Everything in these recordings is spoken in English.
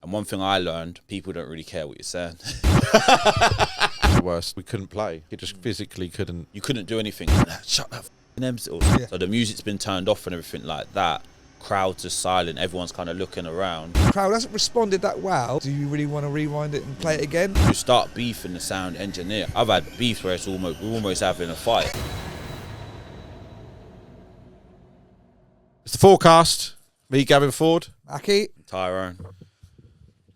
And one thing I learned, people don't really care what you're saying. The worst, we couldn't play. You just physically couldn't. You couldn't do anything. Shut that f***ing MC. Yeah. So the music's been turned off and everything like that. Crowds are silent. Everyone's kind of looking around. The crowd hasn't responded that well. Do you really want to rewind it and play it again? You start beefing the sound engineer. I've had beef where we're almost having a fight. It's the FooRcast. Me, Gavin Ford. Aki? Tyrone.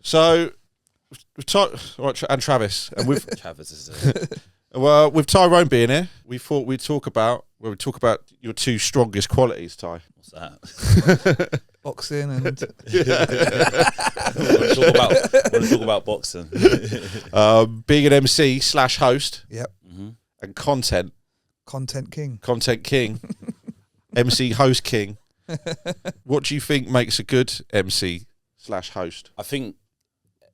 So, and Travis. And with Travis is well, with Tyrone being here, we thought we'd talk about your two strongest qualities, Ty. What's that? Boxing and... I want to talk about boxing. Being an MC / host. Yep. And content. Content king. Content king. MC host king. What do you think makes a good MC / host? I think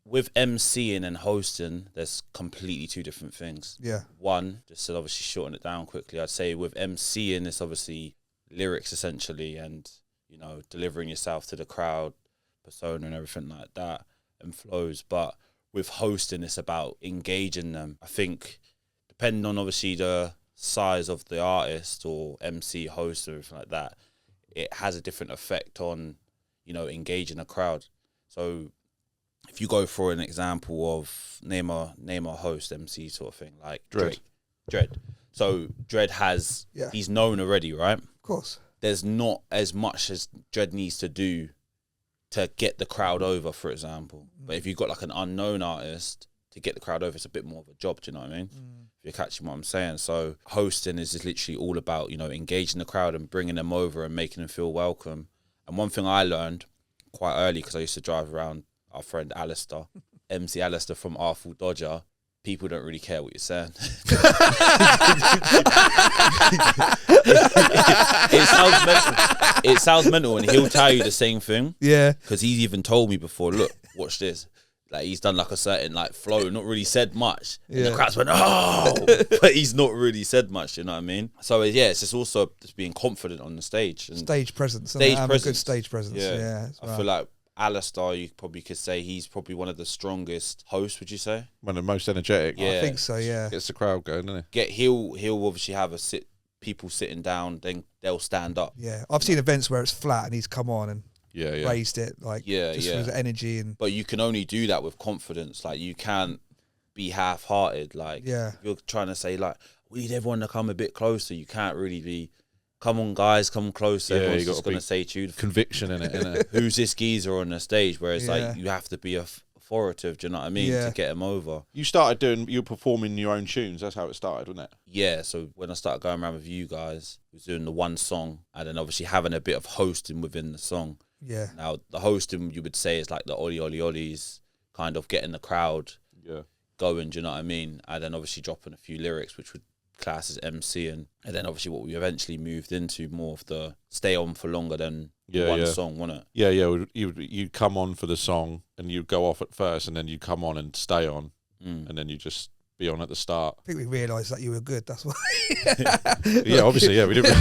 with MCing and hosting, there's completely two different things. Yeah. One, just to obviously shorten it down quickly, I'd say with MCing, it's obviously lyrics essentially and, you know, delivering yourself to the crowd, persona and everything like that, and flows. But with hosting, it's about engaging them. I think depending on obviously the size of the artist or MC, host or everything like that, it has a different effect on, you know, engaging a crowd. So if you go for an example of name a host MC sort of thing, like Dread. So Dread has, he's known already, right? Of course. There's not as much as Dread needs to do to get the crowd over, for example. But if you've got like an unknown artist, to get the crowd over, it's a bit more of a job, do you know what I mean? If you're catching what I'm saying. So hosting is just literally all about, you know, engaging the crowd and bringing them over and making them feel welcome. And one thing I learned quite early, because I used to drive around our friend Alistair, MC Alistair from Artful Dodger, people don't really care what you're saying. It sounds mental, and he'll tell you the same thing. Yeah. Because he's even told me before, look, watch this. Like, he's done like a certain like flow, not really said much. And the crowds went, oh, but he's not really said much, you know what I mean? So yeah, it's just also just being confident on the stage. And stage presence. Stage presence. A good stage presence. Yeah. I feel like Alistair, you probably could say he's probably one of the strongest hosts, would you say? One of the most energetic. Yeah. I think so, yeah. Gets the crowd going, doesn't it? He'll obviously have people sitting down, then they'll stand up. Yeah. I've seen events where it's flat and he's come on and raised it, like for his energy. And but you can only do that with confidence. Like, you can't be half-hearted. Like, if you're trying to say like, we need everyone to come a bit closer, you can't really be, come on guys, come closer. Everyone's just going to say to you, conviction in it, innit? Who's this geezer on the stage? Where it's like, you have to be authoritative, do you know what I mean, to get him over. You were performing your own tunes, that's how it started, wasn't it? Yeah, so when I started going around with you guys, we was doing the one song and then obviously having a bit of hosting within the song. Yeah. Now, the hosting, you would say, is like the Ollie Ollie Ollies, kind of getting the crowd going, do you know what I mean? And then obviously dropping a few lyrics, which would class as MC, and then obviously what we eventually moved into more of the stay on for longer than one song, wasn't it? Yeah. You'd come on for the song and you'd go off at first and then you'd come on and stay on and then you just be on at the start. I think we realised that you were good, that's why. Yeah, obviously, we didn't.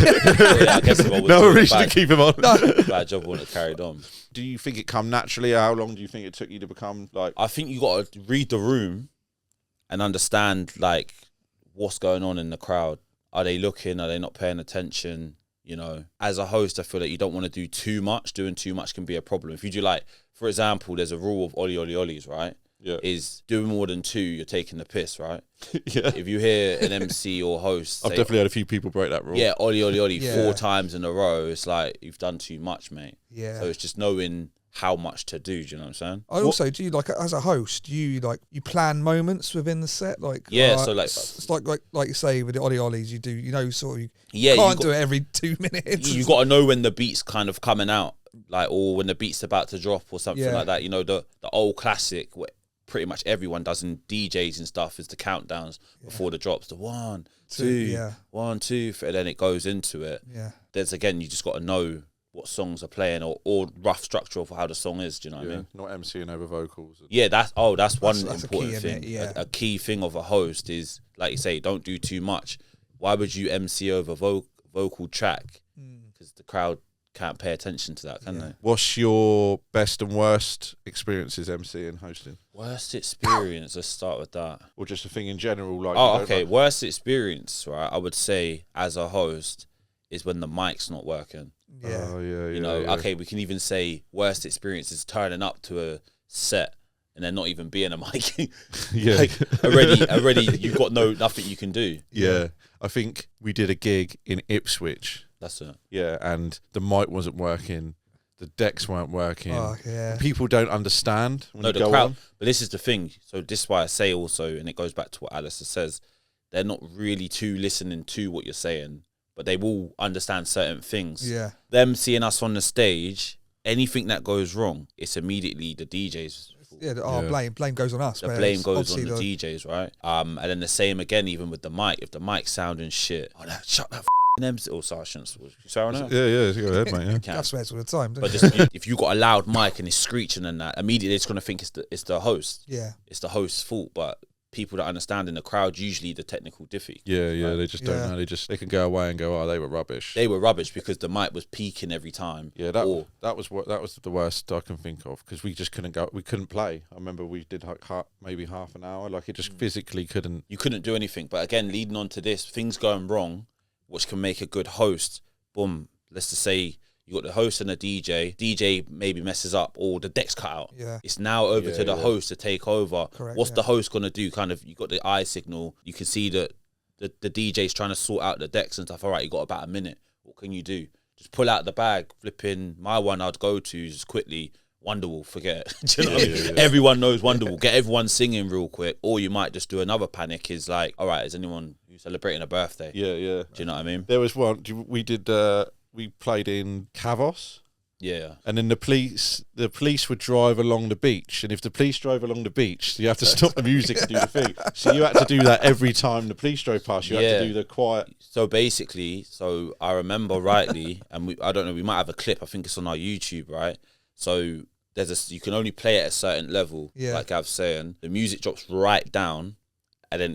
I guess no reason to keep him on. Bad job when it carried on. Do you think it come naturally? How long do you think it took you to become like? I think you got to read the room and understand like what's going on in the crowd. Are they looking? Are they not paying attention? You know, as a host, I feel like you don't want to do too much. Doing too much can be a problem. If you do like, for example, there's a rule of Ollie Ollie Ollies, right? Yeah. Is doing more than two, you're taking the piss, right? Yeah. If you hear an MC or host, I've definitely had a few people break that rule. Yeah, Ollie Ollie Ollie 4 times in a row. It's like, you've done too much, mate. Yeah. So it's just knowing how much to do. Do you know what I'm saying? I also do you like as a host, do you plan moments within the set, like so like it's like you say with the Ollie Ollies, you do sort of you can't do it every 2 minutes. You got to know when the beat's kind of coming out, like, or when the beat's about to drop or something like that. You know, the old classic where pretty much everyone does in DJs and stuff is the countdowns before the drops. The 1, 2, 1, 2, and then it goes into it. Yeah. There's again, you just got to know what songs are playing or rough structure of how the song is. Do you know what I mean? Not MCing over vocals. Yeah, that's one important key, thing. Yeah. A key thing of a host is, like you say, don't do too much. Why would you MC over vocal track? Because the crowd can't pay attention to that, can they? What's your best and worst experiences MC and hosting? Worst experience, let's start with that. Or just a thing in general? Like, okay, worst experience, right? I would say as a host is when the mic's not working. Yeah. Oh, yeah, you know, okay, we can even say worst experience is turning up to a set and then not even being a mic. Yeah. Like, already you've got nothing you can do. Yeah. I think we did a gig in Ipswich. That's it. Yeah, and the mic wasn't working. The decks weren't working. Oh, yeah. People don't understand when you the go crowd, on. But this is the thing. So this is why I say also, and it goes back to what Alistair says, they're not really too listening to what you're saying, but they will understand certain things. Yeah. Them seeing us on the stage, anything that goes wrong, it's immediately the DJ's. Blame goes on us. The blame goes on the DJs, right? And then the same again, even with the mic. If the mic's sounding shit, shut that MC or sergeants. You swear on that? Yeah, go ahead, mate. Gav swears all the time. But if you got a loud mic and it's screeching and that, immediately it's gonna think it's the host. Yeah, it's the host's fault. But people that understand in the crowd, usually the technical diffy. Yeah, right? They just don't know. They can go away and go, oh, they were rubbish. They were rubbish because the mic was peaking every time. Yeah, that was the worst I can think of because we just couldn't go. We couldn't play. I remember we did like maybe half an hour. Like it just physically couldn't. You couldn't do anything. But again, leading on to this, things going wrong, which can make a good host. Boom. Let's just say you got the host and the DJ. DJ maybe messes up or the deck's cut out. Yeah. It's now over to the host to take over. Correct, What's the host going to do? Kind of, you got the eye signal. You can see that the DJ's trying to sort out the decks and stuff. All right, you got about a minute. What can you do? Just pull out the bag. Flipping my one I'd go to just quickly. Wonderwall, forget it. Do you know what I mean? Everyone knows Wonderwall. Get everyone singing real quick. Or you might just do another panic is like, all right, is anyone who's celebrating a birthday? Yeah. Do you know what I mean? There was one, we did, we played in Kavos. Yeah. And then the police would drive along the beach. And if the police drove along the beach, you have to stop the music and do the thing. So you had to do that every time the police drove past. You had to do the quiet. So basically, I remember rightly, and I don't know, we might have a clip. I think it's on our YouTube, right? So you can only play it at a certain level, like Gav's saying. The music drops right down, and then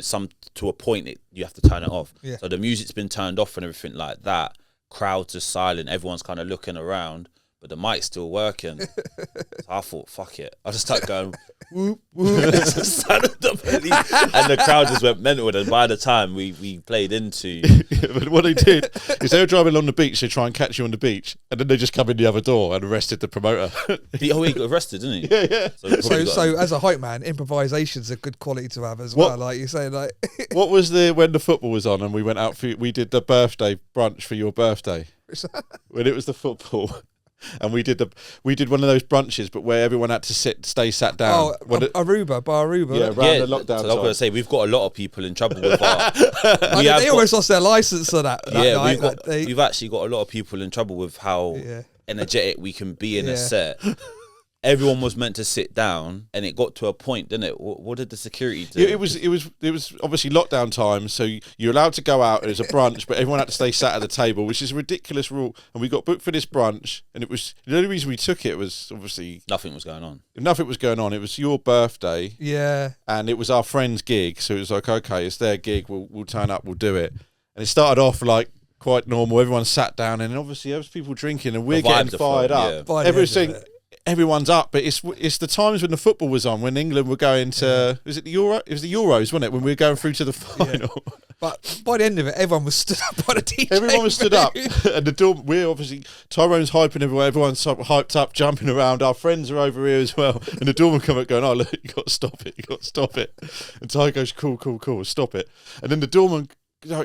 to a point you have to turn it off. Yeah. So the music's been turned off and everything like that. Crowds are silent. Everyone's kind of looking around, but the mic's still working. So I thought, fuck it. I just started going, whoop, whoop. And the crowd just went mental. And by the time we played into... But what they did is they were driving along the beach, they try and catch you on the beach, and then they just come in the other door and arrested the promoter. He got arrested, didn't he? Yeah. So as a hype man, improvisation's a good quality to have as well. Like you say, like... What was when the football was on and we went out we did the birthday brunch for your birthday? When it was the football... And we did one of those brunches, but where everyone had to stay sat down. Oh, Aruba. Yeah, around the lockdown. So I was going to say we've got a lot of people in trouble with our. They almost lost their license for that. We've actually got a lot of people in trouble with how energetic we can be in a set. Everyone was meant to sit down, and it got to a point, didn't it? What did the security do? It was obviously lockdown time, so you're allowed to go out. It was a brunch, but everyone had to stay sat at the table, which is a ridiculous rule. And we got booked for this brunch, and it was the only reason we took it was obviously nothing was going on. Nothing was going on. It was your birthday, and it was our friend's gig, so it was like, okay, it's their gig. We'll turn up, we'll do it. And it started off like quite normal. Everyone sat down, and obviously there was people drinking, and we're getting fired up. Everyone's up, but it's the times when the football was on, when England were going to was it the Euro? It was the Euros, wasn't it? When we were going through to the final. Yeah. But by the end of it, everyone was stood up by the DJ. Everyone was stood up, and we're obviously Tyrone's hyping everyone. Everyone's hyped up, jumping around. Our friends are over here as well, and the doorman come up going, "Oh look, you got to stop it! And Ty goes, "Cool, stop it." And then the doorman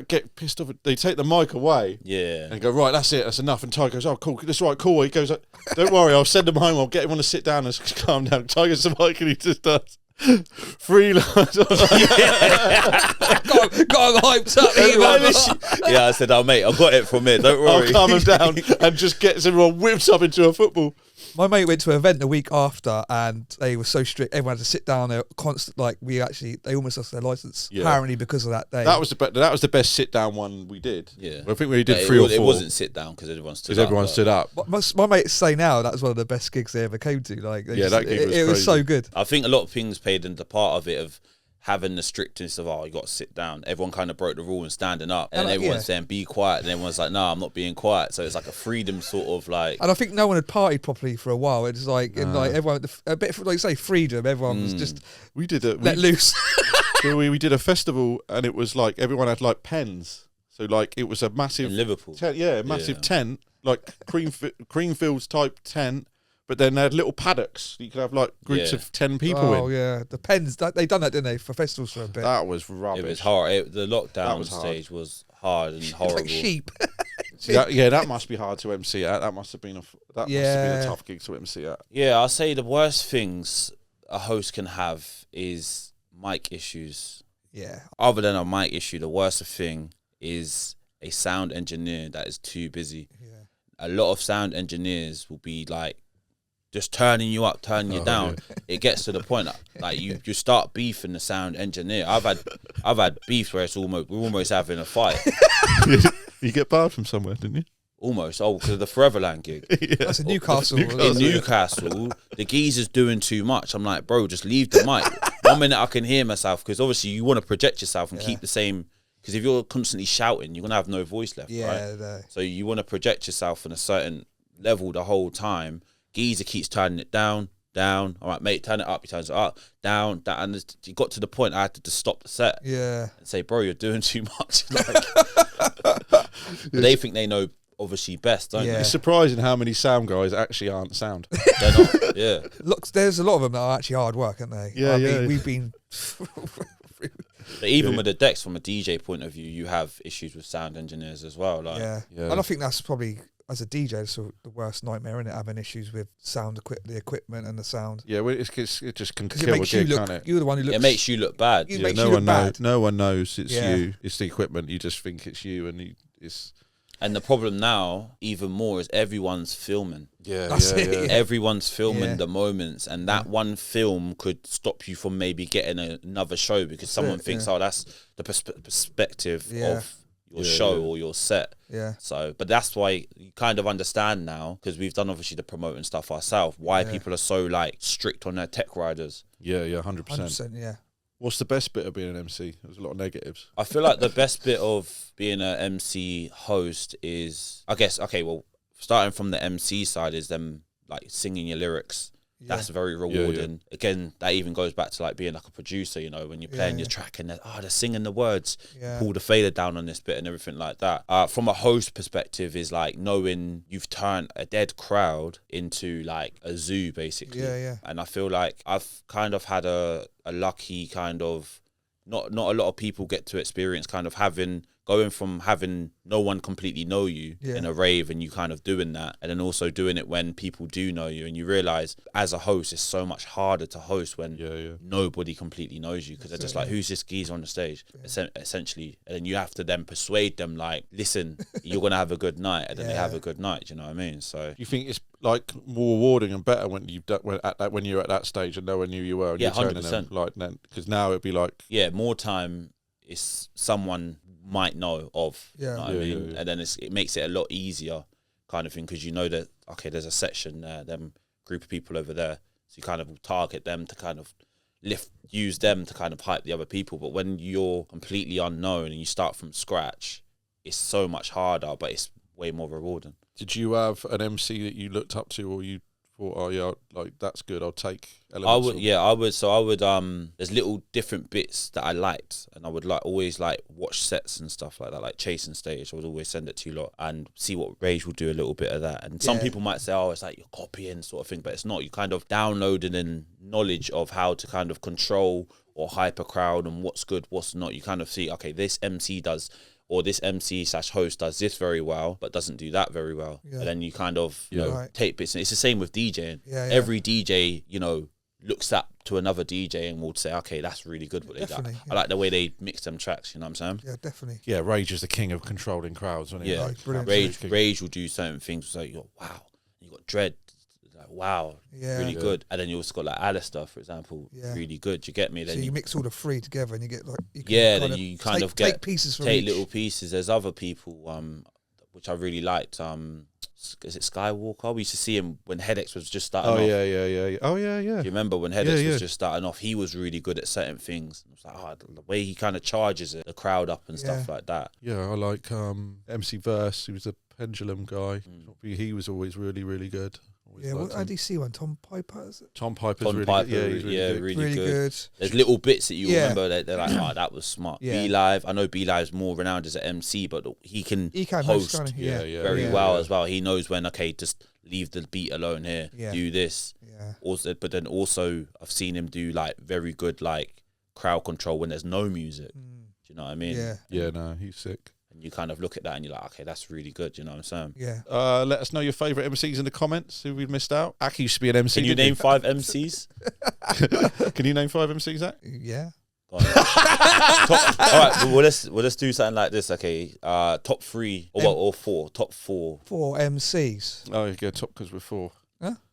get pissed off. They take the mic away, and go, right, that's it, that's enough. And Ty goes, oh, cool, that's right, cool. He goes, don't worry, I'll send them home. I'll get him to sit down and calm down. Ty gets the mic and he just does 3 lines. Got him hyped up. I said, oh mate, I've got it from it. Don't worry. I'll calm him down and just gets everyone whipped up into a football. My mate went to an event the week after, and they were so strict. Everyone had to sit down there constant. Like they almost lost their license apparently because of that day. That was the best sit down one we did. Yeah, I think we did 3 or 4. It wasn't sit down because everyone stood up. My mates say now that was one of the best gigs they ever came to. Like, that gig was crazy. Was so good. I think a lot of things played into part of it of having the strictness of, you got to sit down. Everyone kind of broke the rule and standing up. And then everyone's saying, be quiet. And everyone's like, no, I'm not being quiet. So it's like a freedom sort of like... And I think no one had partied properly for a while. It's like, and like everyone, a bit, like you say, freedom. Everyone was just let loose. we did a festival and it was like everyone had like pens. So like it was a massive... In Liverpool. Massive tent, like Creamfields type tent. But then they had little paddocks. You could have like groups of 10 people in. Oh yeah, the pens. They done that, didn't they, for festivals for a bit? That was rubbish. It was hard. The lockdown stage was hard and horrible. Like sheep. That must be hard to MC at. That must have been a tough gig to MC at. Yeah, I'll say the worst things a host can have is mic issues. Yeah. Other than a mic issue, the worst thing is a sound engineer that is too busy. Yeah. A lot of sound engineers will be like, just turning you up, turning you down. Yeah. It gets to the point like you start beefing the sound engineer. I've had beef where we're almost having a fight. You get barred from somewhere, didn't you? Almost. Because of the Foreverland gig. Yeah. That's in Newcastle. In Newcastle, the geezer's doing too much. I'm like, bro, just leave the mic. 1 minute I can hear myself, because obviously you want to project yourself and keep the same. Because if you're constantly shouting, you're gonna have no voice left, right? No. So you want to project yourself on a certain level the whole time. Geezer keeps turning it down. All right, mate, turn it up. He turns it up, down. And it got to the point I had to just stop the set. Yeah. And say, bro, you're doing too much. Like, they think they know obviously best, don't they? It's surprising how many sound guys actually aren't sound. They're not. Yeah. Look, there's a lot of them that are actually hard work, aren't they? Yeah, I mean, we've been. But even with the decks, from a DJ point of view, you have issues with sound engineers as well. Like, yeah. And I think that's probably, as a DJ, it's the worst nightmare, isn't it? Having issues with the equipment and the sound. Yeah, well, it just can kill a gig, can't it? You're the one who looks. It makes you look bad. No one knows it's you. It's the equipment. You just think it's you, and it's. And the problem now, even more, is everyone's filming. Yeah. Everyone's filming the moments, and that one film could stop you from maybe getting another show because someone thinks, that's the perspective of your show or your set. Yeah. So, but that's why you kind of understand now, because we've done obviously the promoting stuff ourselves, why people are so like strict on their tech riders. Yeah, 100%. 100%, yeah. What's the best bit of being an MC? There's a lot of negatives. I feel like the best bit of being an MC host is, I guess, starting from the MC side is them like singing your lyrics. Yeah. That's very rewarding. Yeah. Again, that even goes back to like being like a producer, you know, when you're playing your track and they're singing the words, pull the fader down on this bit and everything like that. From a host perspective is like knowing you've turned a dead crowd into like a zoo, basically. Yeah. And I feel like I've kind of had a lucky kind of, not a lot of people get to experience kind of going from having no one completely know you in a rave and you kind of doing that, and then also doing it when people do know you, and you realise as a host it's so much harder to host when nobody completely knows you, because they're just like, who's this geezer on the stage, essentially, and then you have to then persuade them like, listen, you're gonna have a good night, and then they have a good night. Do you know what I mean? So you think it's like more rewarding and better when you're at that stage and no one knew you were, and 100%. Like then, because now it'd be like more time is someone might know of, you know what I mean? And then it makes it a lot easier kind of thing, because you know that, okay, there's a section there, them group of people over there, so you kind of target them to kind of use them to kind of hype the other people. But when you're completely unknown and you start from scratch, it's so much harder, but it's way more rewarding. Did you have an MC that you looked up to, or you thought, like, that's good, I'll take elements? I would. So I would, there's little different bits that I liked, and I would always watch sets and stuff like that, like Chasing Stage. I would always send it to you lot and see what Rage will do a little bit of that. And some people might say, it's like you're copying sort of thing, but it's not. You kind of downloading in knowledge of how to kind of control or hype a crowd and what's good, what's not. You kind of see, okay, this MC does, or this MC/host does this very well, but doesn't do that very well. And then you kind of take bits. And it's the same with DJing. Every DJ, looks up to another DJ and will say, okay, that's really good what they done. I like the way they mix them tracks, you know what I'm saying? Yeah, definitely. Yeah, Rage is the king of controlling crowds, isn't he? Yeah, Rage will do certain things like, wow, you got Dread, like, wow, really good. And then you also got like Alistair, for example, really good. You get me? Then so you mix all the three together and you get like, then you kind of take pieces from take each. little pieces. There's other people, which I really liked. Is it Skywalker? We used to see him when Headaches was just starting Oh off. yeah. Oh yeah. Do you remember when Headaches was just starting off? He was really good at certain things. It was like, the way he kind of charges it, the crowd up and stuff like that. Yeah, I like MC Verse. He was a Pendulum guy. He was always really, really good. Yeah, what IDC one? Tom Piper, is it? Tom Piper's Tom really Piper, good. Yeah, he's really good. good. There's little bits that you remember that they're like, oh, that was smart. Yeah. B Live, I know B Live's more renowned as an MC, but he can host kind of, very well as well. He knows when, okay, just leave the beat alone here, do this. Yeah. Also, but then also I've seen him do like very good like crowd control when there's no music. Do you know what I mean? Yeah. Yeah, no, he's sick. And you kind of look at that and you're like, okay, that's really good. You know what I'm saying? Yeah. Let us know your favourite MCs in the comments who we've missed out. Aki used to be an MC. Can you name 5 MCs? Can you name 5 MCs, Zach? Yeah. All right, well let's do something like this. Okay, top 3 or 4. Top 4. 4 MCs. Oh, yeah, top because we're 4.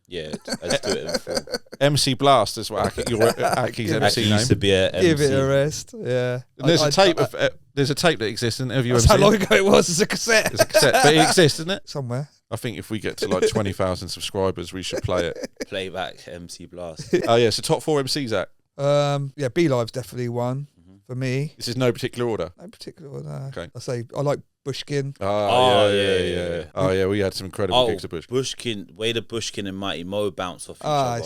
Yeah, let's do it in 4. MC Blast is what Aki's MC Aki name. used to be a MC. Give it a rest. Yeah. And there's a tape that exists, and have you That's ever how seen long it? ago it was as a cassette. It's a cassette, but it exists, isn't it? Somewhere. I think if we get to like 20,000 subscribers, we should play it. Playback MC Blast. Oh yeah, so top 4 MCs, Zach. Yeah, B Live's definitely one for me. This is no particular order. No particular one. Okay. I say I like Bushkin. Oh yeah. Oh yeah, we had some incredible gigs at Bush. Bushkin, way the Bushkin and Mighty Mo bounce off each other.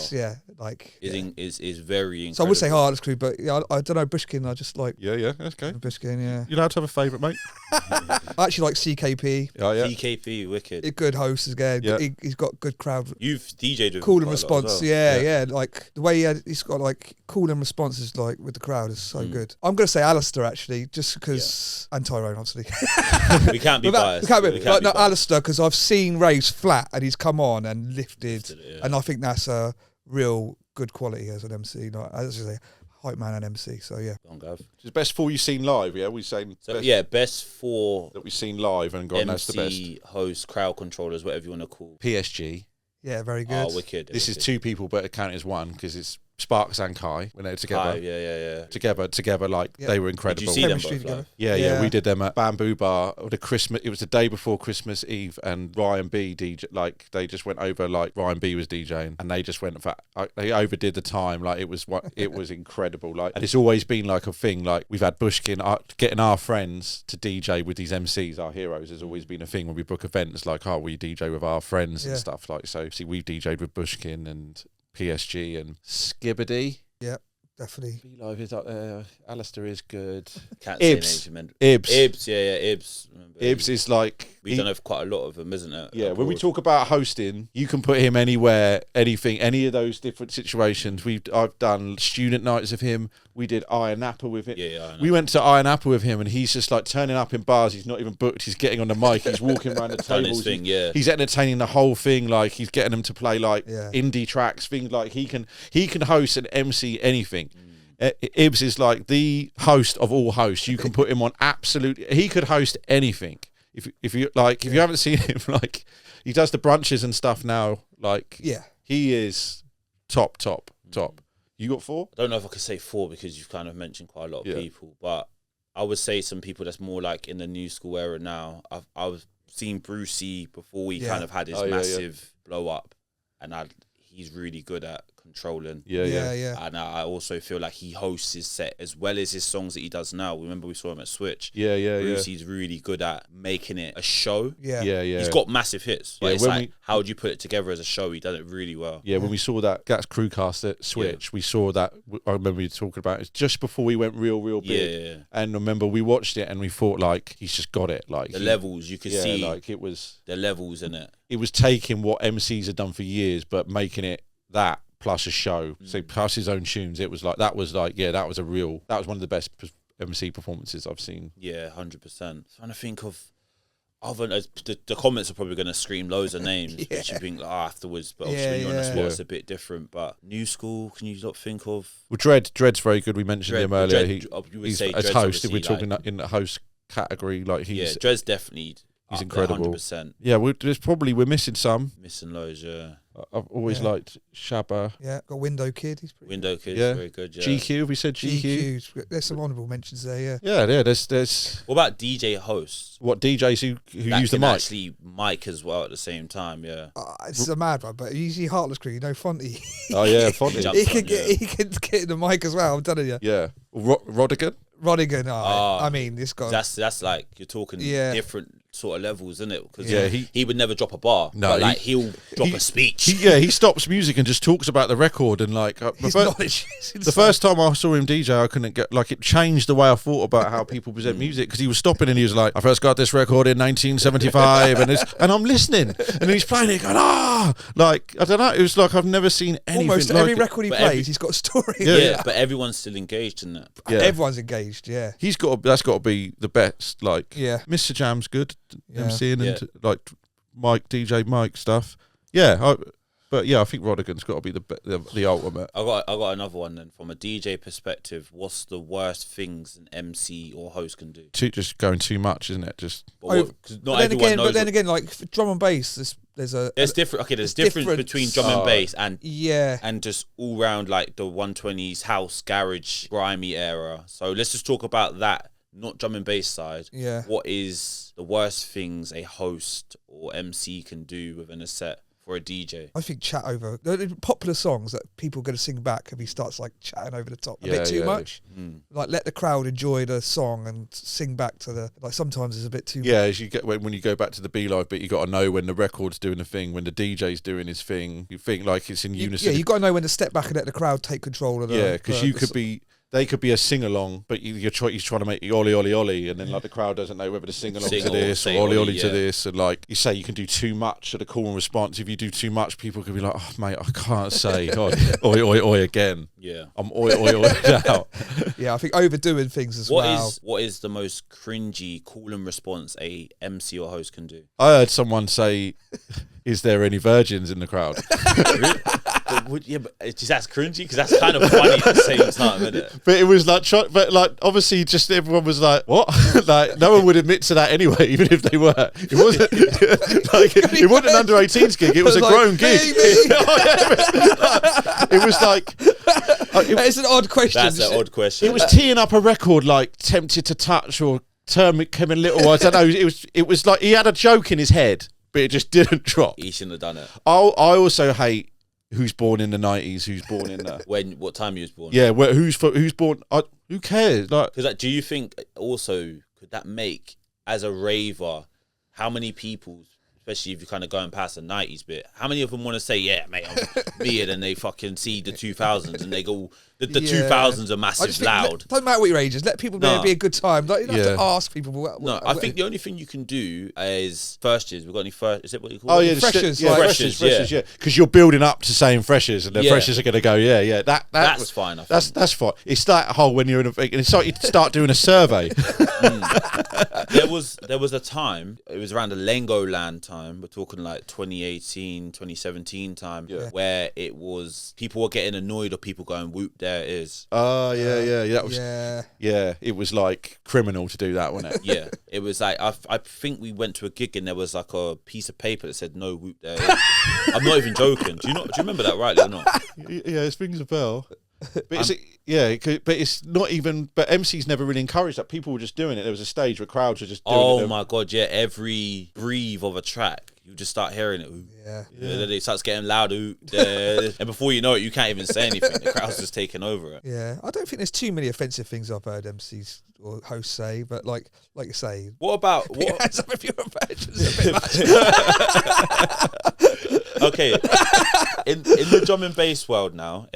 Is very incredible. So I would say Hardest Crew, but yeah, I don't know Bushkin. I just like Yeah, that's okay. Bushkin. Yeah. You're allowed to have a favourite, mate. I actually like CKP. Oh yeah. CKP, wicked. A good host again. Yeah. He's got good crowd. You've DJ'd with Cool him and quite a lot response. as well. Yeah. Like the way he's got like cool and responses like with the crowd is so good. I'm gonna say Alistair actually, just because and Tyrone obviously. We can't be biased. No, Alistair, because I've seen raves flat and he's come on and lifted and I think that's a real good quality as an MC. Like, as I say, hype man and MC. So yeah. It's best 4 you've seen live. Yeah, we're saying. So best 4 that we've seen live and gone. That's the best. MC, host, crowd controllers, whatever you want to call. PSG. Yeah, very good. Oh, wicked. This is 2 people, but it counts as one because it's Sparks and Kai when they're together. Yeah. Together, like they were incredible. Did you see them both live? Yeah, we did them at Bamboo Bar. It was the day before Christmas Eve, and Ryan B DJ. Like they just went over. Like Ryan B was DJing, and they just went for. They overdid the time. Like it was incredible. Like, and it's always been like a thing. Like we've had Bushkin getting our friends to DJ with these MCs, our heroes, has always been a thing when we book events. Like, we DJ with our friends and stuff. Like, so see, we've DJ'd with Bushkin and PSG and Skibbity. Yeah, definitely. B-Live is up there. Alistair is good. Ibs. Ibs. Yeah, Ibs. Ibs is like... We've done quite a lot of them, isn't it? Yeah, when we talk about hosting, you can put him anywhere, anything, any of those different situations. I've done student nights of him. We did Iron Napa with him. Yeah, we went to Iron Napa with him, and he's just like turning up in bars. He's not even booked. He's getting on the mic. He's walking around the tables. He's entertaining the whole thing. Like he's getting them to play like indie tracks, things like he can host and MC anything. Ibs is like the host of all hosts. You can put him on absolutely. He could host anything. If you haven't seen him, like he does the brunches and stuff now. Like he is top. You got 4? I don't know if I could say 4 because you've kind of mentioned quite a lot of people, but I would say some people that's more like in the new school era now. I've seen Brucey before he kind of had his massive blow up, and he's really good at controlling. Yeah. And I also feel like he hosts his set as well as his songs that he does now. Remember we saw him at Switch. Brucey's really good at making it a show. Yeah. He's got massive hits. But it's like, how would you put it together as a show? He does it really well. Yeah, when we saw that Gats Crewcast at Switch, we saw that. I remember you talking about it just before we went real big. Yeah. And remember we watched it and we thought like he's just got it. Like the levels you could see. Like it was the levels in it. It was taking what MCs had done for years, but making it that plus a show. So plus his own tunes. It was like that was one of the best MC performances I've seen. Yeah, 100%. Trying to think of other. The comments are probably going to scream loads of names, which you think afterwards. But obviously, when you're on the spot, it's a bit different. But new school, can you not think of? Well, Dread's very good. We mentioned him earlier. He's as host. If we're talking in the host category, like Dread's definitely. He's incredible. 100%. Yeah, we're missing some. Missing loads, yeah. I've always Yeah. liked Shabba. Yeah, got Window Kid. He's pretty Window Kid's Yeah. very good. Yeah. GQ, have we said GQ? GQ. There's some honourable mentions there. Yeah. Yeah, there's What about DJ hosts? what DJs who That use the can mic. actually mic as well at the same time. Yeah. It's a mad one, but usually Heartless Crew, Fonty. Oh yeah, Fonty. Jump he on, can get in the mic as well. I'm telling you. Yeah, Rodigan. Rodigan, Oh. I mean, this guy. That's like you're talking different sort of levels, isn't it? Because Yeah, he would never drop a bar. No, but like he'll drop a speech. He stops music and just talks about the record and like His knowledge is the insane. first time I saw him DJ, I couldn't get like it changed the way I thought about how people present music because he was stopping and he was like, "I first got this record in 1975," and I'm listening and he's playing it, going like I don't know. It was like I've never seen anything. Almost like every it. record he But plays, he's got a story. yeah, but everyone's still engaged in that. Yeah. Everyone's engaged. Yeah. That's got to be the best. Like Yeah. Mr. Jam's good, Yeah. MCing and Yeah. like DJ Mike stuff. Yeah, but yeah, I think Rodigan's got to be the ultimate. I got another one then. From a DJ perspective, what's the worst things an MC or host can do? Just going too much, isn't it? Just But 'cause not But then everyone again, knows. like for drum and bass, there's Different. Okay, there's difference between drum and bass and just all round like the 120s house garage grimy era. So let's just talk about that, not drum and bass side. Yeah. What is the worst things a host or MC can do within a set for a DJ? I think chat over the popular songs that people are going to sing back if he starts like chatting over the top a bit too yeah. much. Like let the crowd enjoy the song and sing back to the like. Sometimes it's a bit too. yeah. As you get when you go back to the B Live bit, you got to know when the record's doing a thing, when the DJ's doing his thing. You think like it's in unison. Yeah, you got to know when to step back and let the crowd take control of the. Yeah, because you could be. They could be a sing along, but you're trying to make the ollie ollie ollie, and then like the crowd doesn't know whether to sing along Sing to or this or say ollie ollie, ollie to yeah. this, and like you say, you can do too much at a call and response. If you do too much, people could be like, "Oh mate, I can't say oi oi oi again. Yeah. I'm oi oi oi now." Yeah, I think overdoing things as well. What is the most cringy call and response a MC or host can do? I heard someone say, "Is there any virgins in the crowd?" But that's cringy because that's kind of funny at the same time, isn't it? But it was like, obviously, just everyone was like, "What?" Like, no one would admit to that anyway, even if they were. It wasn't like it wasn't an under 18s gig. It was a like, grown gig. It was like It's an odd question. That's an odd question. it was teeing up a record, like "Tempted to Touch" or "Turn Me Come a Little." I don't know. It was like he had a joke in his head, but it just didn't drop. He shouldn't have done it. I also hate who's born in the 90s, who's born in the What time he was born? yeah, who's born. Who cares? Like, Because do you think also could that make as a raver, how many people, especially if you're kind of going past the 90s bit, how many of them want to say, "Yeah, mate, I'm weird," and they fucking see the 2000s and they go, the 2000s are I massive just think loud. Don't matter what your age is. Let people be a good time. Like, you don't have to ask people. No, I think the only thing you can do is first years. We've got any first? Is it what you call oh it? yeah, freshers, yeah, like- freshers, yeah. Because you're building up to saying freshers, and the Yeah. freshers are going to go, yeah. That's fine. I think. That's fine. It's that whole when you're in it's like you start doing a survey. There was a time, it was around the Lengoland time, we're talking like 2018, 2017 time, where it was people were getting annoyed or people going, "Whoop, there it is." Oh yeah. That was Yeah. It was like criminal to do that, wasn't it? Yeah, it was like I think we went to a gig and there was like a piece of paper that said "No, whoop, there it is." I'm not even joking. Do you remember that rightly or not? Yeah, it rings a bell. But but it's not even. But MC's never really encouraged that. People were just doing it. There was a stage where crowds were just doing it. Oh my god, yeah! Every breathe of a track, you just start hearing it. Yeah. It starts getting louder, and before you know it, you can't even say anything. The crowd's just taking over it. Yeah, I don't think there's too many offensive things I've heard MCs or hosts say, but like you say, What about what? hands up if you're a virgin. It's a bit much. Okay, in the drum and bass world now,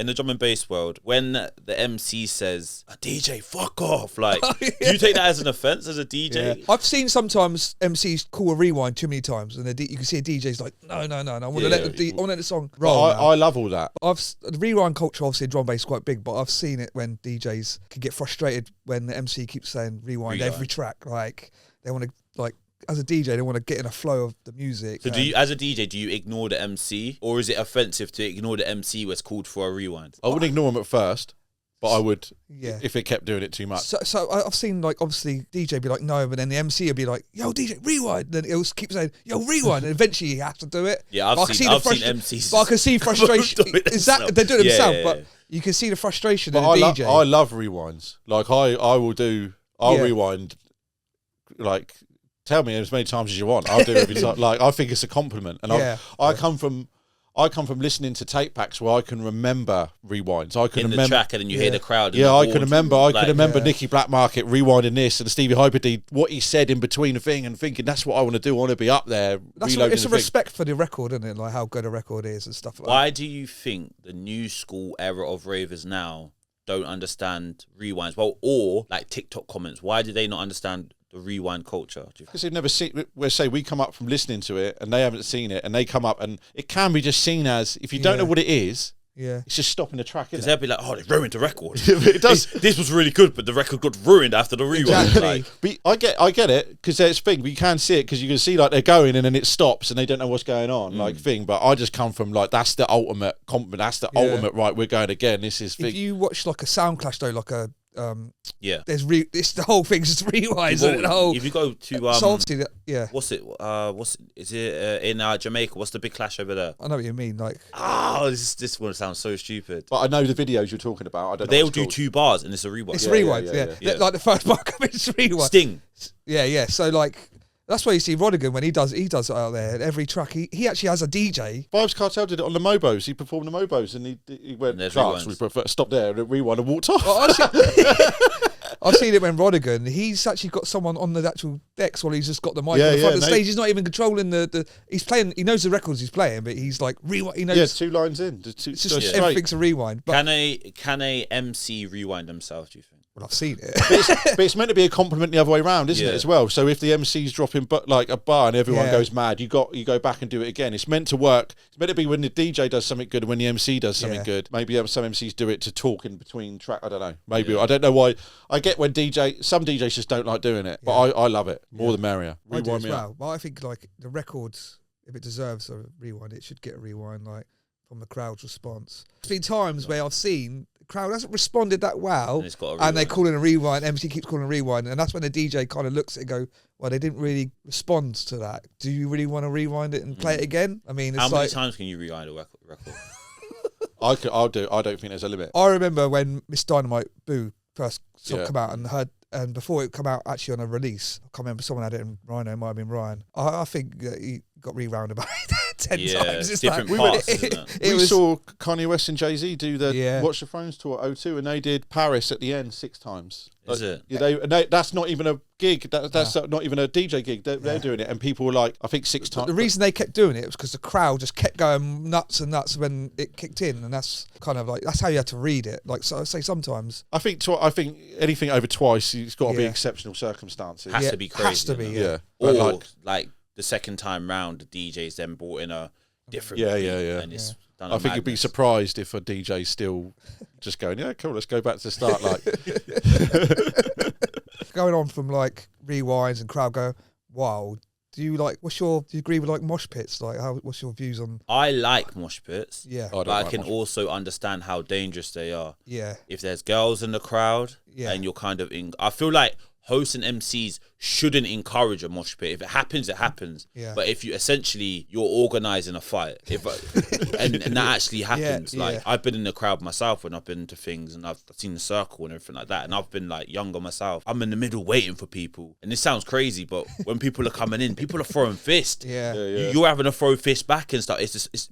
when the MC says a DJ, fuck off, like, do you take that as an offense as a DJ? I've seen sometimes MCs call a rewind too many times, and you can see a DJ's like, no, I want to let the song roll. I love all that. The rewind culture, obviously, in drum and bass is quite big, but I've seen it when DJs can get frustrated when the MC keeps saying rewind every track. Like they want to, like as a DJ, they want to get in a flow of the music. So as a DJ, do you ignore the MC, or is it offensive to ignore the MC what's called for a rewind? I wouldn't ignore them at first. but I would if it kept doing it too much. So I've seen like obviously DJ be like no, but then the MC would be like, yo DJ rewind, then it'll keep saying yo rewind, and eventually you have to do it. Yeah, I've seen MCs. But I can see frustration. Is that they're doing it themselves? But you can see the frustration in a DJ. I love rewinds. Like I'll rewind. Like tell me as many times as you want. I'll do it every time. Like I think it's a compliment, and I come from listening to tape packs where I can remember rewinds. I can remember the track, and then you hear the crowd. Yeah, I can remember. I can remember Nicky Black Market rewinding this and Stevie Hyper D, what he said in between the thing, and thinking that's what I want to do. I want to be up there. It's a respect for the record, isn't it? Like how good a record is and stuff like that. Why do you think the new school era of ravers now don't understand rewinds? Well, or like TikTok comments. Why do they not understand the rewind culture? Because they've never seen. We come up from listening to it and they haven't seen it, and they come up and it can be just seen as, if you don't know what it is, it's just stopping the track. Because they'll be like, oh, they ruined the record. It does. This was really good, but the record got ruined after the rewind. Exactly. But I get it, because there's thing, but you can see it because you can see like they're going and then it stops and they don't know what's going on, like thing. But I just come from like, that's the ultimate compliment. That's the ultimate, right, we're going again. This is thing. If you watch like a sound clash though, like a there's it's the whole thing's just rewinds. If you go to so obviously what's it in Jamaica? What's the big clash over there? I know what you mean. Like this one sounds so stupid. But I know the videos you're talking about. I don't know. They'll do 2 bars and it's a rewind. It's rewind. Yeah. Like the first bar comes rewind. Sting. Yeah. So like. That's why you see Rodigan when he does it out there. Every track, he actually has a DJ. Vibes Cartel did it on the Mobos. He performed the Mobos and he went, tracks, we prefer, stopped there and rewind and walked off. Well, I've seen it when Rodigan, he's actually got someone on the actual decks while he's just got the mic on the front of the stage. He's not even controlling he's playing, he knows the records he's playing, but he's like, rewind. He knows. Yeah, 2 lines in. It's just everything's a rewind. But can a MC rewind themselves, do you think? Well, I've seen it. But it's meant to be a compliment the other way around, isn't it, as well? So if the MC's dropping like a bar and everyone goes mad, you go back and do it again. It's meant to work. It's meant to be when the DJ does something good and when the MC does something good. Maybe some MCs do it to talk in between track. I don't know. Maybe. I don't know why. I get when some DJs just don't like doing it, but I love it. More the merrier. Rewind I do as well. Well, I think like the records, if it deserves a rewind, it should get a rewind, like from the crowd's response. There's been times where I've seen crowd hasn't responded that well, and they call in a rewind. MC keeps calling a rewind, and that's when the DJ kind of looks at it and go, well, they didn't really respond to that. Do you really want to rewind it and play it again? I mean, it's how many times can you rewind a record? I'll do. I don't think there's a limit. I remember when Miss Dynamite Boo first come out and before it come out actually on a release, I can't remember, someone had it in Rhino, it might have been Ryan. I think he got rewound about 10 times. It's different parts, isn't it? We saw Kanye West and Jay-Z do the Watch the Thrones tour at O2, and they did Paris at the end 6 times. Is it? Yeah, that's not even a gig. That's not even a DJ gig. They're doing it, and people were like, I think 6 times. The reason they kept doing it was because the crowd just kept going nuts and nuts when it kicked in, and that's kind of like, that's how you had to read it. Like, so I say sometimes. I think anything over twice, it's got to be exceptional circumstances. Has to be crazy. Has to be, yeah. Or like the second time round, the DJs then brought in a different. Yeah. And it's done. I think you'd be surprised if a DJ still just going, yeah, cool, let's go back to the start. Like going on from like rewinds and crowd go, wow. Do you agree with like mosh pits? Like, what's your views on? I like mosh pits. Yeah, but I can also understand how dangerous they are. Yeah, if there's girls in the crowd, and you're kind of I feel like hosts and MCs shouldn't encourage a mosh pit. If it happens, it happens. Yeah. But if you're organising a fight, and that actually happens. I've been in the crowd myself when I've been to things, and I've seen the circle and everything like that, and I've been like younger myself. I'm in the middle waiting for people, and this sounds crazy, but when people are coming in, people are throwing fists. You're having to throw fists back and stuff.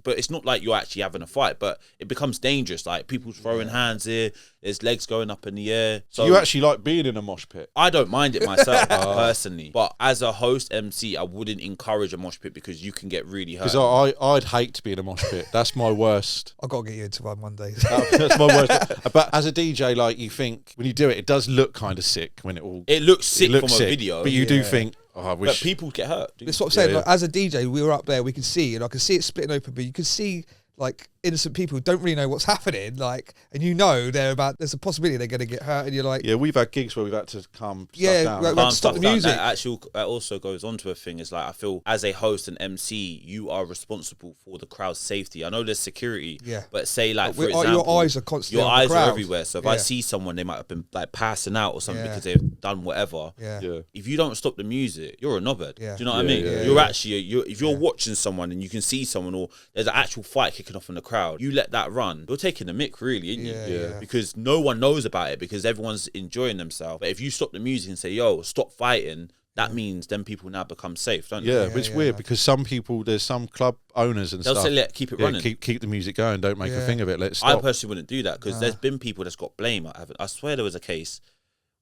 But it's not like you're actually having a fight, but it becomes dangerous. Like people's throwing hands here, there's legs going up in the air. So you actually like being in a mosh pit? I don't mind it myself personally, but as a host MC, I wouldn't encourage a mosh pit because you can get really hurt. Because I'd hate to be in a mosh pit. That's my worst. I've got to get you into one day. That's my worst. But as a DJ, like, you think when you do it, it does look kind of sick when it looks sick from a video, but you do think, oh, I wish. But people get hurt. That's what I'm saying. Like, as a DJ, we were up there, we could see, and I could see it splitting open, but you could see like innocent people who don't really know what's happening, like, and there's a possibility they're going to get hurt, and you're like, yeah, we've had gigs where we've had to calm yeah, stuff down. we had to stop the music. That also goes on to a thing. Is like, I feel as a host and MC, you are responsible for the crowd's safety. I know there's security, but say like, for example, your eyes are constantly your on the eyes crowd. are everywhere. So if I see someone, they might have been like passing out or something because they've done whatever. Yeah. If you don't stop the music, you're a knobhead. Yeah. Do you know what I mean? Yeah, You're actually if you're watching someone and you can see someone, or there's an actual fight kicking off in the crowd, you let that run, you're taking the mick, really, isn't you? Yeah. Because no one knows about it because everyone's enjoying themselves. But if you stop the music and say, yo, stop fighting, that means then people now become safe, don't they? Yeah, but it's weird because some people, there's some club owners and They'll stuff. say, keep it running. Keep the music going. Don't make a thing of it. Let it I stop. personally wouldn't do that because there's been people that's got blame. I swear there was a case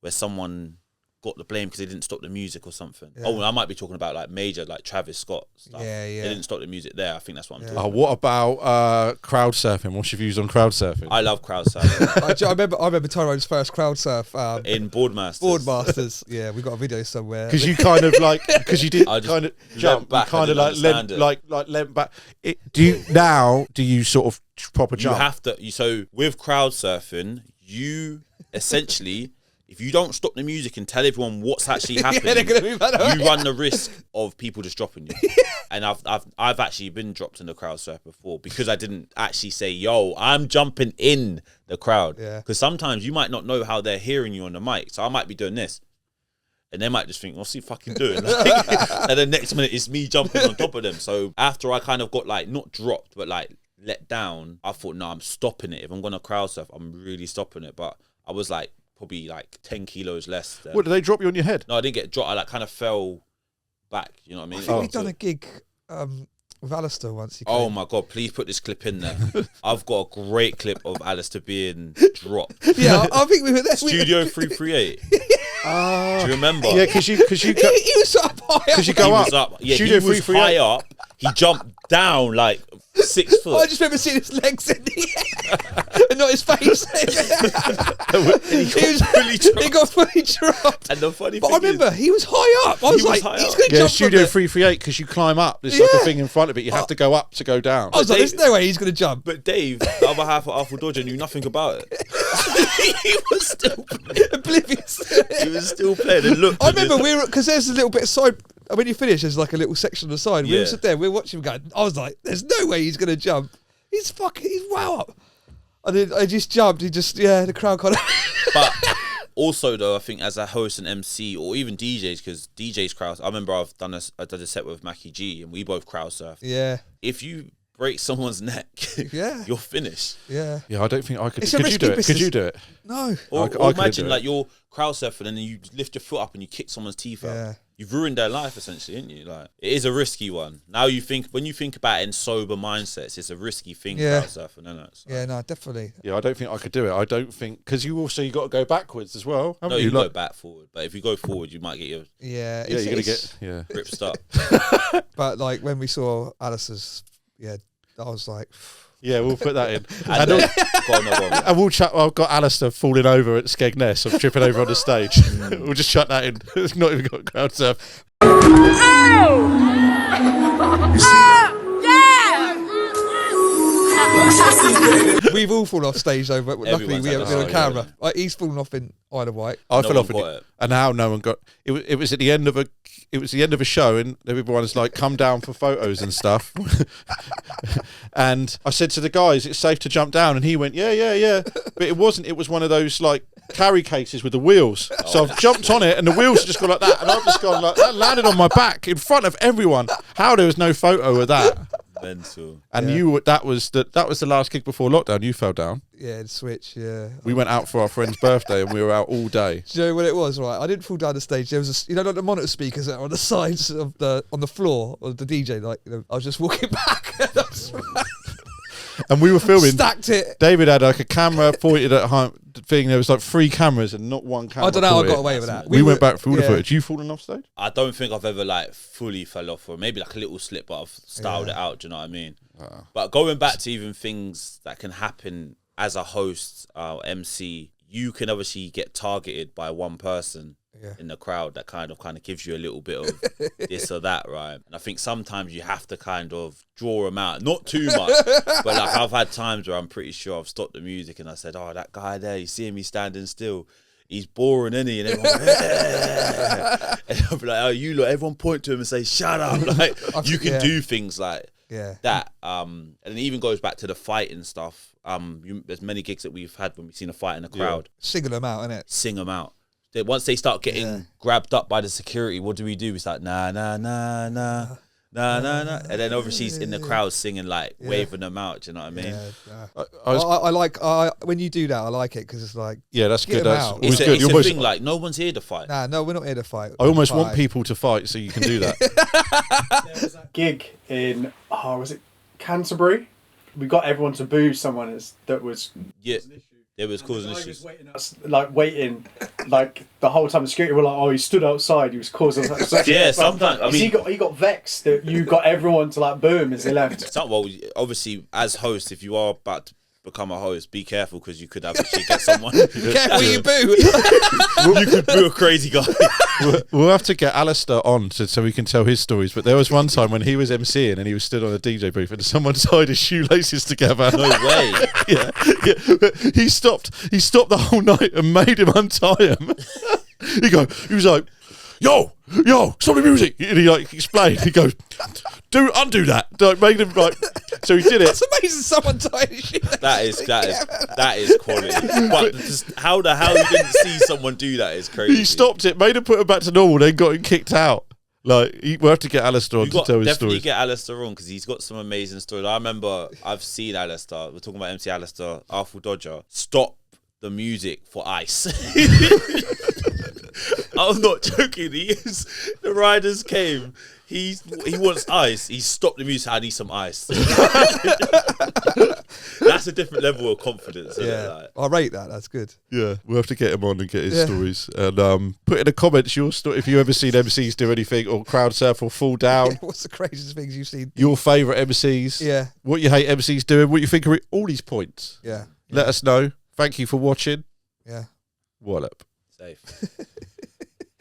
where someone got the blame because they didn't stop the music or something. Yeah. Oh, I might be talking about like major, like Travis Scott stuff. Yeah. They didn't stop the music there. I think that's what I'm talking Oh, about. what about crowd surfing? What's your views on crowd surfing? I love crowd surfing. I remember Tyrone's first crowd surf in Boardmasters. Boardmasters. Yeah, we got a video somewhere. Because you kind of like, because you did kind of jump back. You kind of like leant back. Do you sort of proper jump? You have to. So with crowd surfing, you essentially, if you don't stop the music and tell everyone what's actually happening, they're gonna move out of the way. you run the risk of people just dropping you. And I've actually been dropped in the crowd surf before because I didn't actually say, yo, I'm jumping in the crowd. Yeah. Because sometimes you might not know how they're hearing you on the mic. So I might be doing this. And they might just think, what's he fucking doing? Like, and the next minute it's me jumping on top of them. So after I kind of got like, not dropped, but like let down, I thought, no, I'm stopping it. If I'm going to crowd surf, I'm really stopping it. But I was like, probably like 10 kilos less. What, did they drop you on your head? No, I didn't get dropped. I like kind of fell back. You know what I mean? I think we've done a gig with Alistair once. Oh my God, please put this clip in there. I've got a great clip of Alistair being dropped. Yeah, I think we were there. Studio 338. Do you remember? Yeah, because you He was up high up. because you go He up. was up. Yeah, Studio he was 338. high up. He jumped down like 6 foot. I just remember seeing his legs in the air and not his face. He got fully dropped. And the funny But thing I remember is, he was high up. I was like, high he's up. going to Yeah, jump Studio from there. 338 because you climb up. There's like a Yeah. thing in front of it. You have to go up to go down. I was like, there's no way he's going to jump. but Dave, the other half of Alpha Dodger, knew nothing about it. He was still playing. Oblivious. He was still playing and looked. I remember we were, because there's a little bit of side, when you finish, there's like a little section on the side. We were Yeah. sitting there, we were watching him going, I was like, there's no way he's going to jump. He's wow up. And then I just jumped. The crowd kind of. But also, though, I think as a host and MC, or even DJs, because DJs crowd, I remember I did a set with Mackie G, and we both crowd surfed. Yeah. If you break someone's neck, Yeah. you're finished. Yeah. Yeah, I don't think I could. It's a Could you risky do it? Could business. you do it? No. Or I couldn't imagine do it. like you're crowd surfing and then you lift your foot up and you kick someone's teeth out. Yeah. You've ruined their life essentially, ain't you? Like, it is a risky one. Now when you think about it in sober mindsets, it's a risky thing. Yeah. Crowd surfing, isn't it? So, Yeah, no, definitely. Yeah, I don't think I could do it. I don't think because you got to go backwards as well. no, haven't you Like- go back forward, but if you go forward, you might get your Yeah. Yeah, you're gonna it's- get ribs stuck. But like when we saw Alice's, I was like, Yeah, we'll put that in. And and, then, go on, no, and we'll chat. I've got Alistair falling over at Skegness of tripping over on the stage. We'll just shut that in. It's not even got crowd surf. we've all fallen off stage though, but luckily Everyone's we had haven't been a on stage, camera. Like, he's fallen off in Isle of Wight. I No fell one off, got and, it. and how no one got it. It was at the end of a. It was the end of a show, and everyone's like, "Come down for photos and stuff." And I said to the guys, "It's safe to jump down," and he went, "Yeah." But it wasn't. It was one of those like carry cases with the wheels. So I've jumped on it, and the wheels just gone like that, and I've just gone like that, landed on my back in front of everyone. How there was no photo of that? Mental. And Yeah. that was the last gig before lockdown. You fell down. Yeah, in Switch, yeah. We went out for our friend's birthday, and we were out all day. Do you know what it was, right? I didn't fall down the stage. There was like the monitor speakers that are on the sides of on the floor of the DJ. Like, I was just walking back. And I just And we were filming. stacked it. David had like a camera pointed at home thing. There was like 3 cameras and not one camera. I don't know how I pointed. got away with that. We went back for all the yeah. footage. You fallen off stage? I don't think I've ever like fully fell off, or maybe like a little slip, but I've styled it out. Do you know what I mean? But going back to even things that can happen as a host, MC, you can obviously get targeted by one person in the crowd that kind of gives you a little bit of this or that, right? And I think sometimes you have to kind of draw them out, not too much, but like I've had times where I'm pretty sure I've stopped the music and I said, oh, that guy there, you see me standing still, he's boring, isn't he? And everyone's like, yeah. And I'll be like, oh, you lot, everyone point to him and say, shut up. Like, you can do things like that. And it even goes back to the fighting stuff. There's many gigs that we've had when we've seen a fight in the crowd. Singing them out, innit? Sing them out. Once they start getting grabbed up by the security, what do? It's like, nah, nah, nah, nah. Nah, nah, nah. And then obviously he's in the crowd singing, like, waving them out. Do you know what I mean? I like when you do that, I like it because it's like... Yeah, that's good. That's it's good. It's a thing, like, no one's here to fight. Nah, no, we're not here to fight. I almost want people to fight so you can do that. There was a gig in, was it Canterbury? We got everyone to boo someone that was... Yeah. It was causing issues. Waiting, like the whole time. The security were like, "Oh, he stood outside. He was causing." Yeah, sometimes. I mean, he got vexed that you got everyone to like boo him as they left. Well, obviously, as host, if you are about to become a host, be careful because you could actually get someone. Careful, you boo. You could boo a crazy guy. We'll have to get Alistair on so we can tell his stories. But there was one time when he was MCing and he was stood on a DJ booth and someone tied his shoelaces together. No way. Yeah. He stopped the whole night and made him untie him. He was like, yo, stop the music. And he like explained. He goes, undo that. Like, made him like. So he did it. That's amazing. Someone tied his shoe. That is quality. But just how the hell you didn't see someone do that is crazy. He stopped it, made him put him back to normal, then got him kicked out. Like, we'll have to get Alistair on to tell his definitely stories. get Alistair on because he's got some amazing stories. I remember I've seen Alistair. We're talking about MC Alistair, Artful Dodger. Stop the music for ice. I'm not joking. The riders came. He wants ice. He stopped the music. I need some ice. That's a different level of confidence. Yeah, I rate that. That's good. Yeah, we'll have to get him on and get his stories. And put in the comments your story if you ever seen MCs do anything or crowd surf or fall down. What's the craziest things you've seen? Your favourite MCs. Yeah. What you hate MCs doing. What you think of all these points. Yeah. Let us know. Thank you for watching. Yeah. Wallop. Safe.